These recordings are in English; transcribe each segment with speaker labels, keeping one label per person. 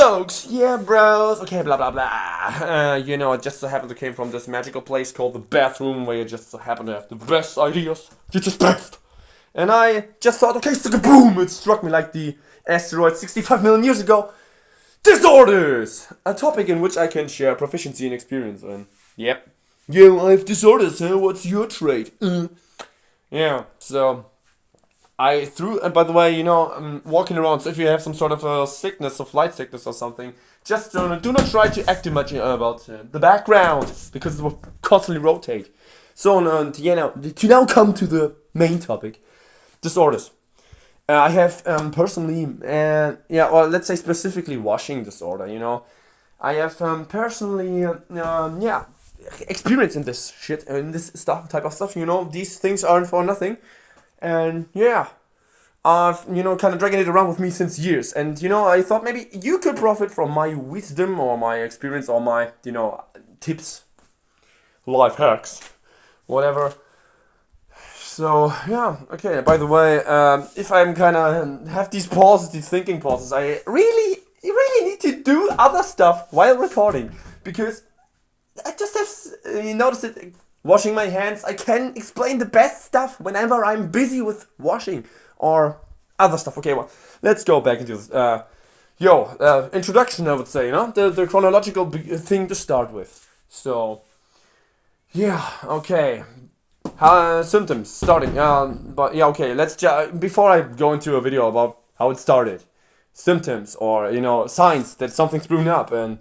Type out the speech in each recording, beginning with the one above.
Speaker 1: folks! Yeah, bros! Okay, blah blah blah. You know, I just so happened to came from this magical place called the bathroom where you just so happen to have the best ideas. You're just best! And I just thought, okay, so boom! It struck me like the asteroid 65 million years ago. Disorders! A topic in which I can share proficiency and experience in. Yep. Yo, I have disorders, huh? What's your trait? Yeah, so I threw, and by the way, you know, I'm walking around, so if you have some sort of a sickness, of flight sickness or something, just do not try to act too much about the background, because it will constantly rotate. So, you know, to now come to the main topic, disorders. I have personally, yeah, well, let's say specifically washing disorder, you know. I have personally, yeah, experience in this shit, in this type of stuff, you know. These things aren't for nothing. And yeah, I've, you know, kind of dragging it around with me since years. And, you know, I thought maybe you could profit from my wisdom or my experience or my, you know, tips, life hacks, whatever. So, yeah, okay, by the way, if I'm kind of have these pauses, these thinking pauses, I really need to do other stuff while recording. Because I just have noticed it. Washing my hands, I can explain the best stuff whenever I'm busy with washing or other stuff. Okay, well, let's go back into this. Introduction, I would say, you know, the chronological thing to start with. So, yeah, okay. Symptoms, starting. But yeah, okay, let's before I go into a video about how it started. Symptoms or, you know, signs that something's brewing up and,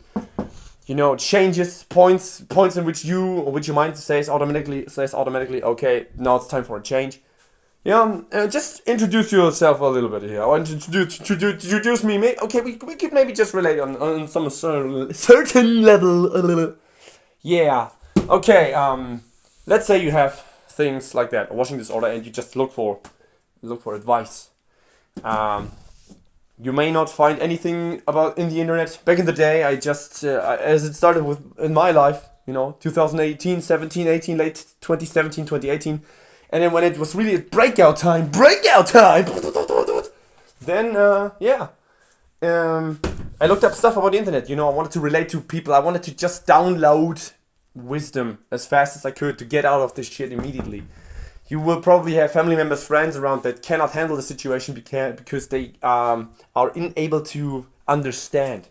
Speaker 1: you know, changes, points in which your mind says automatically, okay, now it's time for a change. Yeah, just introduce yourself a little bit here. Or introduce me. Okay, we could maybe just relate on some certain level. Yeah. Okay. Let's say you have things like that, a washing disorder, and you just look for advice. You may not find anything about in the internet. Back in the day, I just, as it started with in my life, you know, 2018, 17, 18, late 2017, 2018. And then when it was really breakout time, then, yeah. I looked up stuff about the internet, you know, I wanted to relate to people. I wanted to just download wisdom as fast as I could to get out of this shit immediately. You will probably have family members, friends around that cannot handle the situation because they are unable to understand.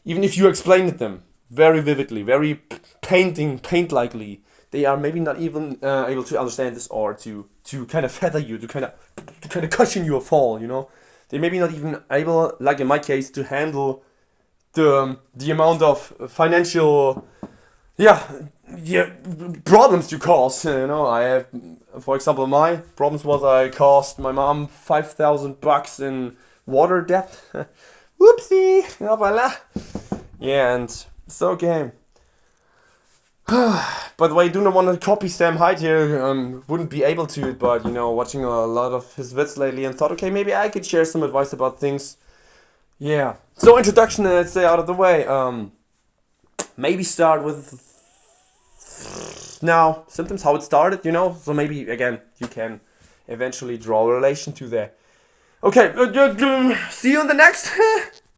Speaker 1: Even if you explain it them very vividly, very paint-likely, they are maybe not even able to understand this or to kind of feather you, to kind of cushion your fall, you know. They maybe not even able, like in my case, to handle the amount of financial, problems you cause. You know, I have, for example, my problems was I cost my mom $5,000 in water debt. Whoopsie! Yeah, and so okay. By the way, I do not want to copy Sam Hyde here. Wouldn't be able to, but you know, watching a lot of his vids lately, and thought, okay, maybe I could share some advice about things. Yeah. So introduction, let's say out of the way. Maybe start with now symptoms, how it started, you know. So maybe again you can eventually draw a relation to that. Okay. See you in the next